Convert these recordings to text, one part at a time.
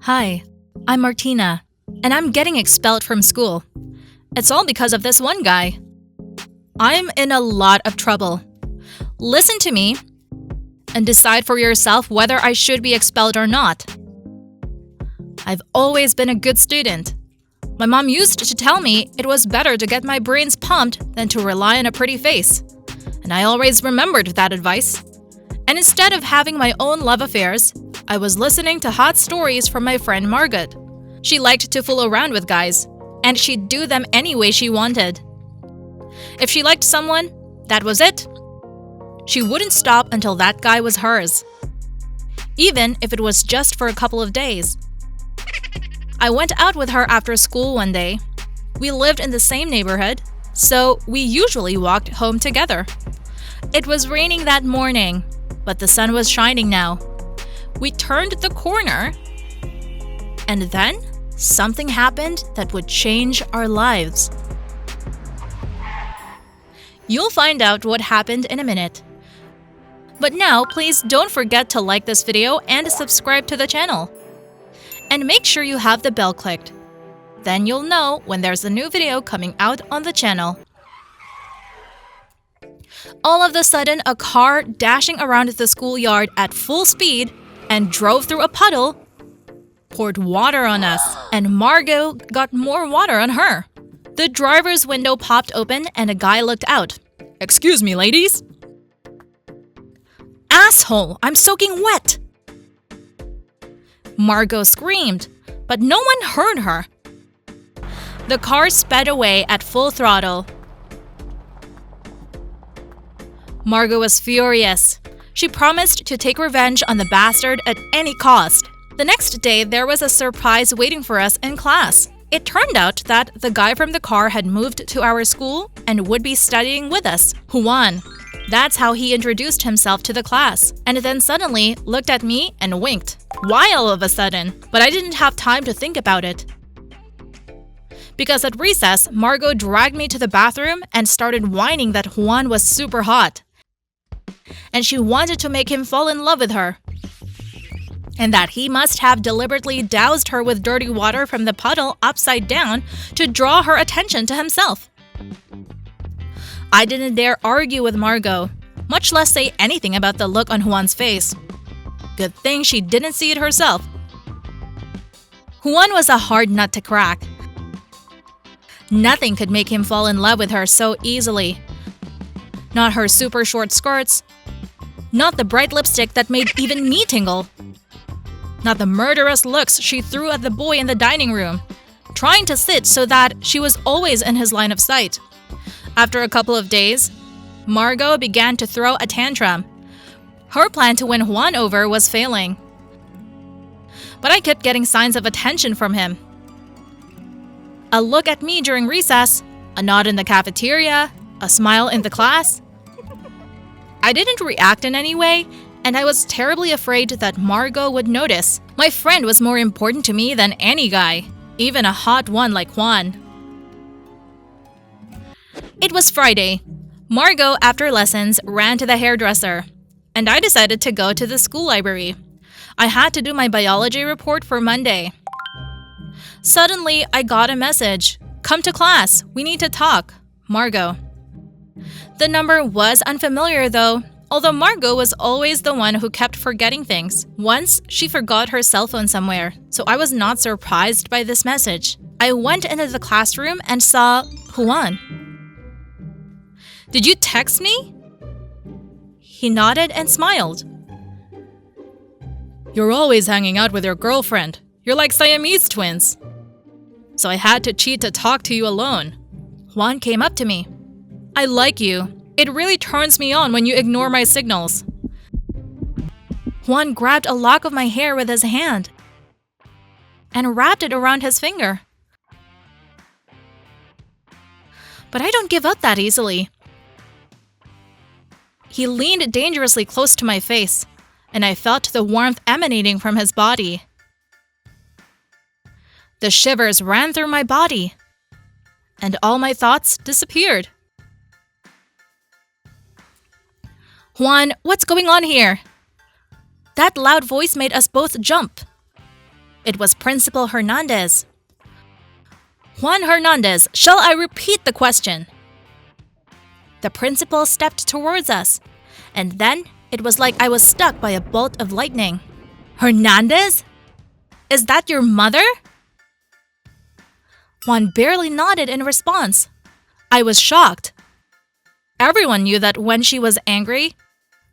Hi, I'm Martina, and I'm getting expelled from school. It's all because of this one guy. I'm in a lot of trouble. Listen to me and decide for yourself whether I should be expelled or not. I've always been a good student. My mom used to tell me it was better to get my brains pumped than to rely on a pretty face. And I always remembered that advice. And instead of having my own love affairs, I was listening to hot stories from my friend Margot. She liked to fool around with guys, and she'd do them any way she wanted. If she liked someone, that was it. She wouldn't stop until that guy was hers, even if it was just for a couple of days. I went out with her after school one day. We lived in the same neighborhood, so we usually walked home together. It was raining that morning, but the sun was shining now. We turned the corner, and then something happened that would change our lives. You'll find out what happened in a minute. But now, please don't forget to like this video and subscribe to the channel. And make sure you have the bell clicked. Then you'll know when there's a new video coming out on the channel. All of a sudden, a car dashing around the schoolyard at full speed and drove through a puddle, poured water on us, and Margot got more water on her. The driver's window popped open and a guy looked out. "Excuse me, ladies." "Asshole, I'm soaking wet!" Margot screamed, but no one heard her. The car sped away at full throttle. Margot was furious. She promised to take revenge on the bastard at any cost. The next day, there was a surprise waiting for us in class. It turned out that the guy from the car had moved to our school and would be studying with us, Juan. That's how he introduced himself to the class, and then suddenly looked at me and winked. Why all of a sudden? But I didn't have time to think about it. Because at recess, Margot dragged me to the bathroom and started whining that Juan was super hot. And she wanted to make him fall in love with her. And that he must have deliberately doused her with dirty water from the puddle upside down to draw her attention to himself. I didn't dare argue with Margot, much less say anything about the look on Juan's face. Good thing she didn't see it herself. Juan was a hard nut to crack. Nothing could make him fall in love with her so easily. Not her super short skirts. Not the bright lipstick that made even me tingle. Not the murderous looks she threw at the boy in the dining room, trying to sit so that she was always in his line of sight. After a couple of days, Margot began to throw a tantrum. Her plan to win Juan over was failing. But I kept getting signs of attention from him. A look at me during recess, a nod in the cafeteria, a smile in the class. I didn't react in any way, and I was terribly afraid that Margot would notice. My friend was more important to me than any guy, even a hot one like Juan. It was Friday. Margot, after lessons, ran to the hairdresser, and I decided to go to the school library. I had to do my biology report for Monday. Suddenly, I got a message. "Come to class. We need to talk. Margot." The number was unfamiliar though, although Margot was always the one who kept forgetting things. Once, she forgot her cell phone somewhere, so I was not surprised by this message. I went into the classroom and saw Juan. "Did you text me?" He nodded and smiled. "You're always hanging out with your girlfriend. You're like Siamese twins." So I had to cheat to talk to you alone. Juan came up to me. "I like you. It really turns me on when you ignore my signals." Juan grabbed a lock of my hair with his hand and wrapped it around his finger. But I don't give up that easily. He leaned dangerously close to my face, and I felt the warmth emanating from his body. The shivers ran through my body, and all my thoughts disappeared. "Juan, what's going on here?" That loud voice made us both jump. It was Principal Hernandez. Juan Hernandez, shall I repeat the question? The principal stepped towards us, and then it was like I was struck by a bolt of lightning. Hernandez? Is that your mother? Juan barely nodded in response. I was shocked. Everyone knew that when she was angry,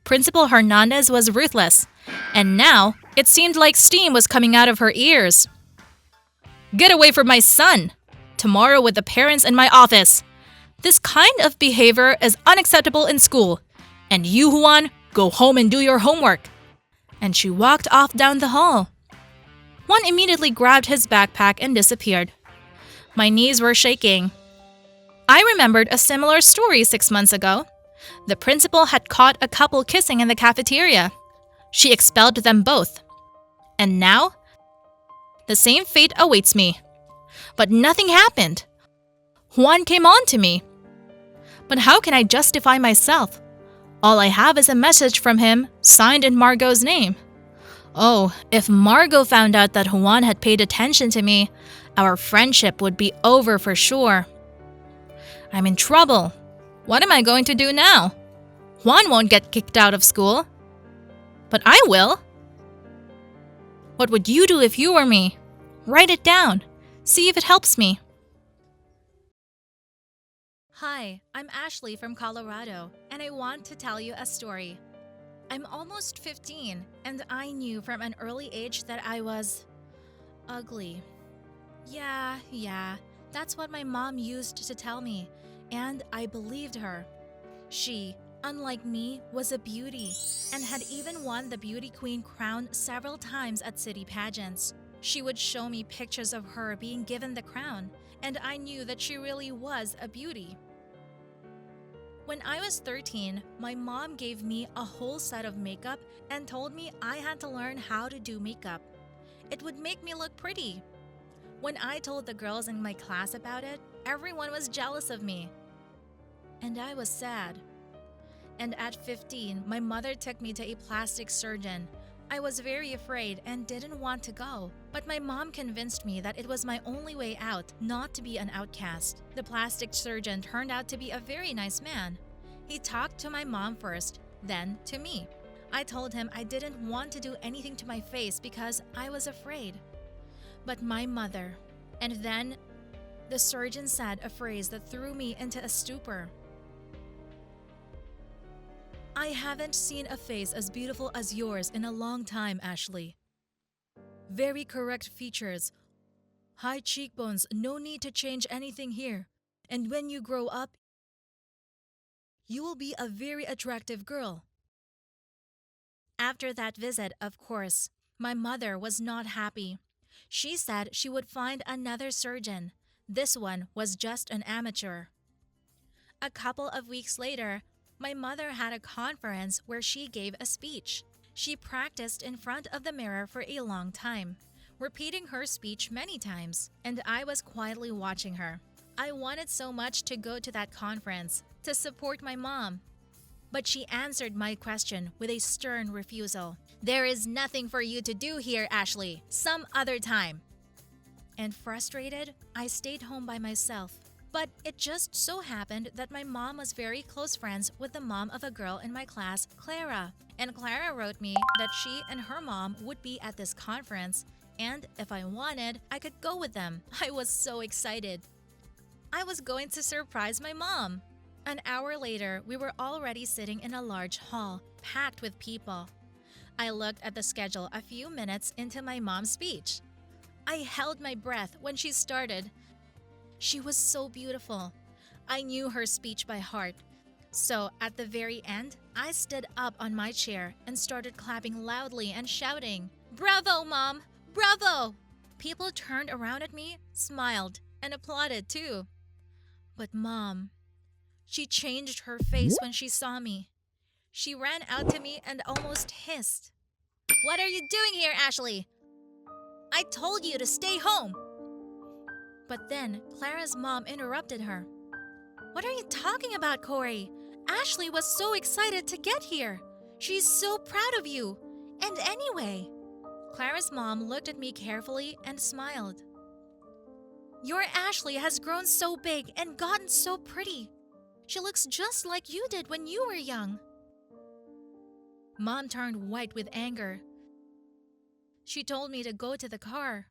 Principal Hernandez was ruthless, and now it seemed like steam was coming out of her ears. Get away from my son! Tomorrow with the parents in my office. This kind of behavior is unacceptable in school. And you, Juan, go home and do your homework. And she walked off down the hall. Juan immediately grabbed his backpack and disappeared. My knees were shaking. I remembered a similar story 6 months ago. The principal had caught a couple kissing in the cafeteria. She expelled them both. And now, the same fate awaits me. But nothing happened. Juan came on to me. But how can I justify myself? All I have is a message from him, signed in Margot's name. Oh, if Margot found out that Juan had paid attention to me, our friendship would be over for sure. I'm in trouble. What am I going to do now? Juan won't get kicked out of school. But I will. What would you do if you were me? Write it down. See if it helps me. Hi, I'm Ashley from Colorado, and I want to tell you a story. I'm almost 15, and I knew from an early age that I was ugly. Yeah, that's what my mom used to tell me, and I believed her. She, unlike me, was a beauty and had even won the beauty queen crown several times at city pageants. She would show me pictures of her being given the crown, and I knew that she really was a beauty. When I was 13, my mom gave me a whole set of makeup and told me I had to learn how to do makeup. It would make me look pretty. When I told the girls in my class about it, everyone was jealous of me. And I was sad. And at 15, my mother took me to a plastic surgeon. I was very afraid and didn't want to go, but my mom convinced me that it was my only way out, not to be an outcast. The plastic surgeon turned out to be a very nice man. He talked to my mom first, then to me. I told him I didn't want to do anything to my face because I was afraid. But my mother. And then the surgeon said a phrase that threw me into a stupor. I haven't seen a face as beautiful as yours in a long time, Ashley. Very correct features. High cheekbones, no need to change anything here. And when you grow up, you will be a very attractive girl. After that visit, of course, my mother was not happy. She said she would find another surgeon. This one was just an amateur. A couple of weeks later, my mother had a conference where she gave a speech. She practiced in front of the mirror for a long time, repeating her speech many times, and I was quietly watching her. I wanted so much to go to that conference, to support my mom. But she answered my question with a stern refusal. There is nothing for you to do here, Ashley. Some other time. And frustrated, I stayed home by myself. But it just so happened that my mom was very close friends with the mom of a girl in my class, Clara. And Clara wrote me that she and her mom would be at this conference, and if I wanted, I could go with them. I was so excited. I was going to surprise my mom. An hour later, we were already sitting in a large hall, packed with people. I looked at the schedule a few minutes into my mom's speech. I held my breath when she started. She was so beautiful. I knew her speech by heart. So at the very end, I stood up on my chair and started clapping loudly and shouting, "Bravo, Mom! Bravo!" People turned around at me, smiled, and applauded too. But Mom, she changed her face when she saw me. She ran out to me and almost hissed. "What are you doing here, Ashley? I told you to stay home." But then Clara's mom interrupted her. "What are you talking about, Corey? Ashley was so excited to get here. She's so proud of you. And anyway, Clara's mom looked at me carefully and smiled. Your Ashley has grown so big and gotten so pretty. She looks just like you did when you were young. Mom turned white with anger. She told me to go to the car.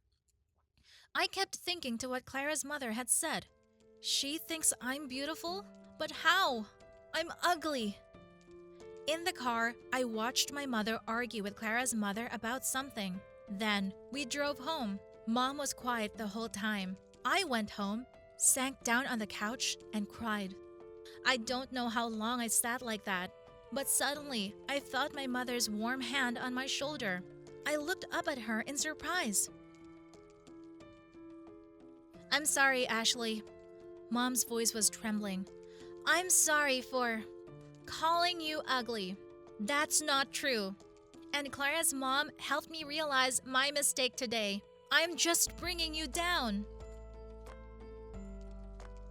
I kept thinking to what Clara's mother had said. She thinks I'm beautiful? But how? I'm ugly. In the car, I watched my mother argue with Clara's mother about something. Then, we drove home. Mom was quiet the whole time. I went home, sank down on the couch, and cried. I don't know how long I sat like that, but suddenly I felt my mother's warm hand on my shoulder. I looked up at her in surprise. I'm sorry, Ashley. Mom's voice was trembling. I'm sorry for calling you ugly. That's not true. And Clara's mom helped me realize my mistake today. I'm just bringing you down.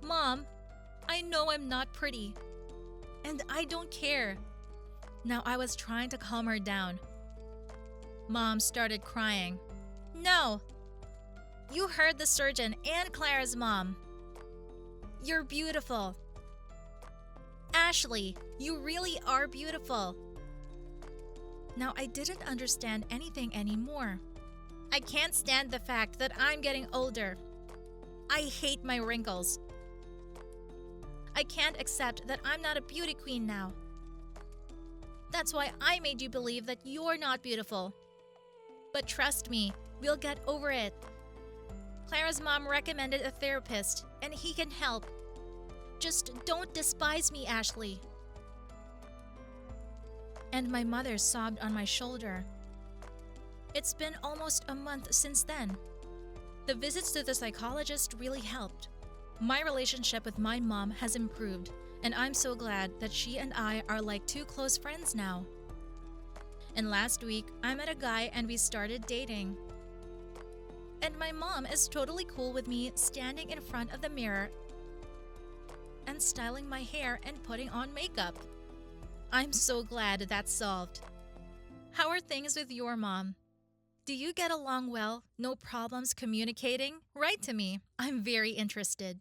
Mom, I know I'm not pretty. And I don't care. Now I was trying to calm her down. Mom started crying. No. You heard the surgeon and Clara's mom. You're beautiful. Ashley, you really are beautiful. Now I didn't understand anything anymore. I can't stand the fact that I'm getting older. I hate my wrinkles. I can't accept that I'm not a beauty queen now. That's why I made you believe that you're not beautiful. But trust me, we'll get over it. Clara's mom recommended a therapist, and he can help. Just don't despise me, Ashley. And my mother sobbed on my shoulder. It's been almost a month since then. The visits to the psychologist really helped. My relationship with my mom has improved, and I'm so glad that she and I are like two close friends now. And last week, I met a guy and we started dating. And my mom is totally cool with me standing in front of the mirror and styling my hair and putting on makeup. I'm so glad that's solved. How are things with your mom? Do you get along well? No problems communicating? Write to me. I'm very interested.